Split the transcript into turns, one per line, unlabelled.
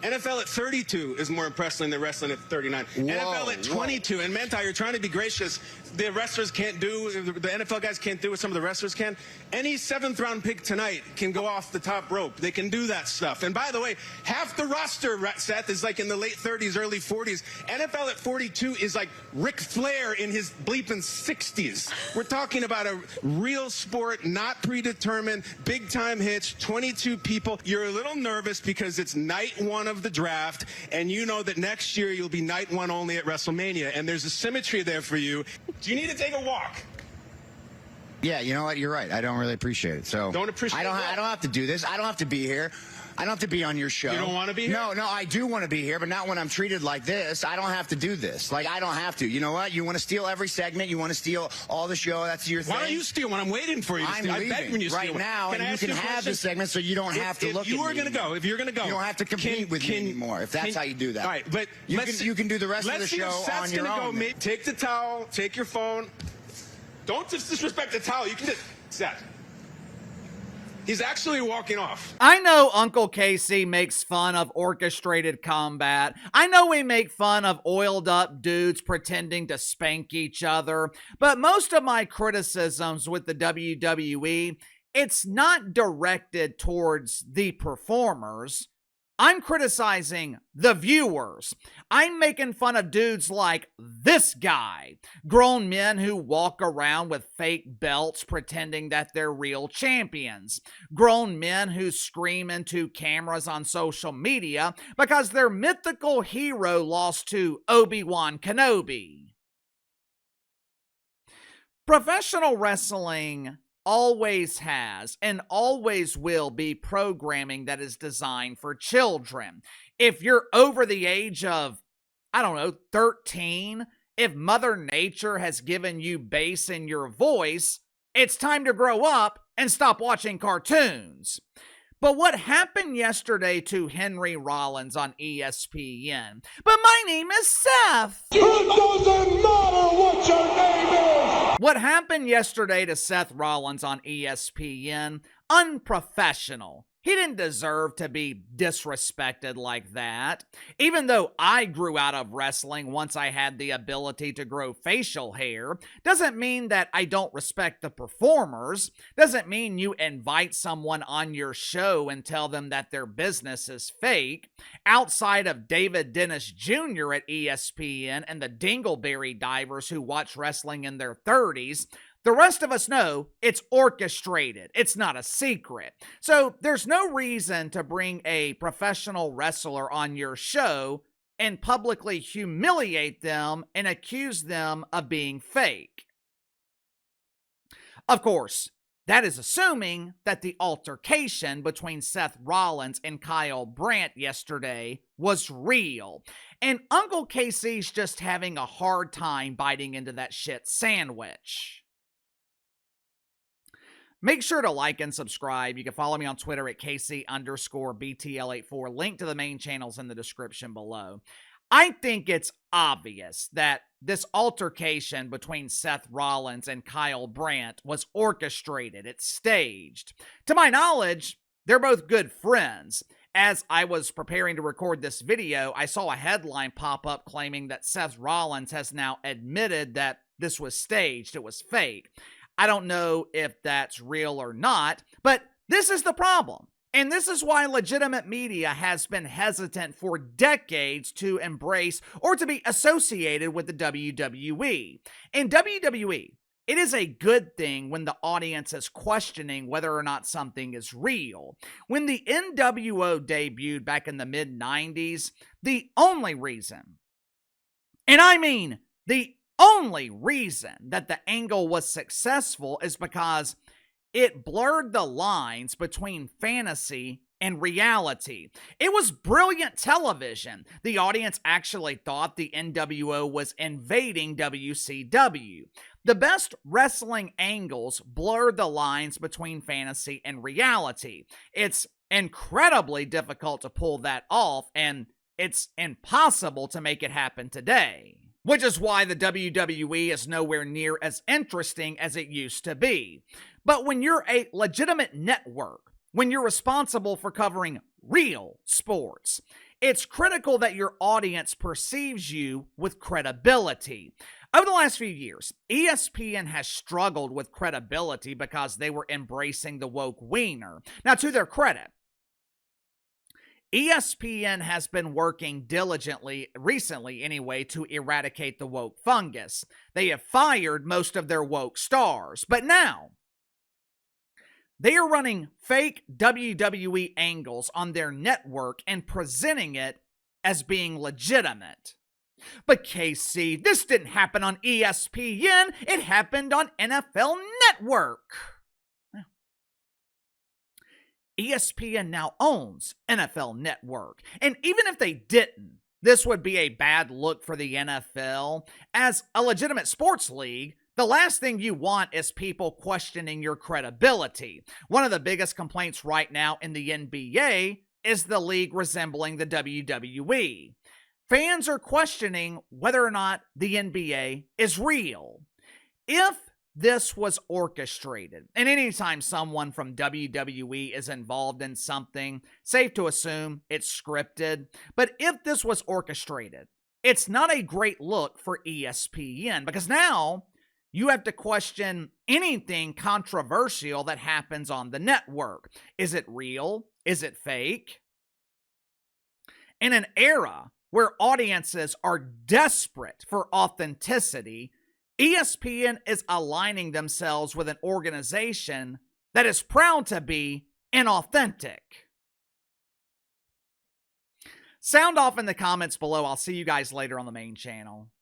NFL at 32 is more impressive than wrestling at 39.
Whoa,
NFL at 22, and Mentai, you're trying to be gracious. The wrestlers can't do, the NFL guys can't do what some of the wrestlers can. Any 7th round pick tonight can go off the top rope. They can do that stuff. And by the way, half the roster, Seth, is like in the late 30s, early 40s. NFL at 42 is like Ric Flair in his bleeping 60s. We're talking about a real sport, not predetermined, big time hits, 22 people. You're a little nervous because it's night 1 of the draft, and you know that next year you'll be night 1 only at WrestleMania, and there's a symmetry there for you. Do you need to take a walk?
Yeah, you know what? You're right. I don't really appreciate it. So
don't appreciate it.
I don't have to do this. I don't have to be here. I don't have to be on your show.
You don't want to be here?
No, I do want to be here, but not when I'm treated like this. I don't have to do this. Like, I don't have to. You know what? You want to steal every segment. You want to steal all the show. That's your thing.
Why don't you steal one? I'm waiting for you to steal.
I'm leaving
I bet when you
right
steal
now,
one.
and you can have the segment so you don't have to look at me.
If you're going to go,
you don't have to compete with me anymore, if that's how you do that.
All right, but
you can do the rest of the show on your own.
Take the towel, take your phone. Don't disrespect the towel. You can just... Seth. He's actually walking off.
I know Uncle Casey makes fun of orchestrated combat. I know we make fun of oiled up dudes pretending to spank each other. But most of my criticisms with the WWE, it's not directed towards the performers. I'm criticizing the viewers. I'm making fun of dudes like this guy. Grown men who walk around with fake belts pretending that they're real champions. Grown men who scream into cameras on social media because their mythical hero lost to Obi-Wan Kenobi. Professional wrestling always has and always will be programming that is designed for children. If you're over the age of, 13, if Mother Nature has given you bass in your voice, it's time to grow up and stop watching cartoons. But what happened yesterday to Henry Rollins on ESPN? But my name is Seth.
It doesn't matter what your name is.
What happened yesterday to Seth Rollins on ESPN? Unprofessional. He didn't deserve to be disrespected like that. Even though I grew out of wrestling once I had the ability to grow facial hair, doesn't mean that I don't respect the performers. Doesn't mean you invite someone on your show and tell them that their business is fake. Outside of David Dennis Jr. at ESPN and the Dingleberry divers who watch wrestling in their 30s, the rest of us know it's orchestrated. It's not a secret. So there's no reason to bring a professional wrestler on your show and publicly humiliate them and accuse them of being fake. Of course, that is assuming that the altercation between Seth Rollins and Kyle Brandt yesterday was real. And Uncle Casey's just having a hard time biting into that shit sandwich. Make sure to like and subscribe. You can follow me on Twitter at KC_BTL84. Link to the main channels in the description below. I think it's obvious that this altercation between Seth Rollins and Kyle Brandt was orchestrated. It's staged. To my knowledge, they're both good friends. As I was preparing to record this video, I saw a headline pop up claiming that Seth Rollins has now admitted that this was staged. It was fake. I don't know if that's real or not, but this is the problem. And this is why legitimate media has been hesitant for decades to embrace or to be associated with the WWE. In WWE, it is a good thing when the audience is questioning whether or not something is real. When the NWO debuted back in the mid-90s, the only reason, and I mean the only reason that the angle was successful is because it blurred the lines between fantasy and reality. It was brilliant television. The audience actually thought the NWO was invading WCW. The best wrestling angles blurred the lines between fantasy and reality. It's incredibly difficult to pull that off, and it's impossible to make it happen today. Which is why the WWE is nowhere near as interesting as it used to be. But when you're a legitimate network, when you're responsible for covering real sports, It's critical that your audience perceives you with credibility. Over the last few years, ESPN has struggled with credibility because they were embracing the woke wiener. Now, to their credit, ESPN has been working diligently, recently anyway, to eradicate the woke fungus. They have fired most of their woke stars, but now they are running fake WWE angles on their network and presenting it as being legitimate. But KC, this didn't happen on ESPN. It happened on NFL Network. ESPN now owns NFL Network. And even if they didn't, this would be a bad look for the NFL. As a legitimate sports league, the last thing you want is people questioning your credibility. One of the biggest complaints right now in the NBA is the league resembling the WWE. Fans are questioning whether or not the NBA is real. If this was orchestrated, and anytime someone from WWE is involved in something, safe to assume it's scripted. But if this was orchestrated, it's not a great look for ESPN, because now you have to question anything controversial that happens on the network. Is it real? Is it fake? In an era where audiences are desperate for authenticity, ESPN is aligning themselves with an organization that is proud to be inauthentic. Sound off in the comments below. I'll see you guys later on the main channel.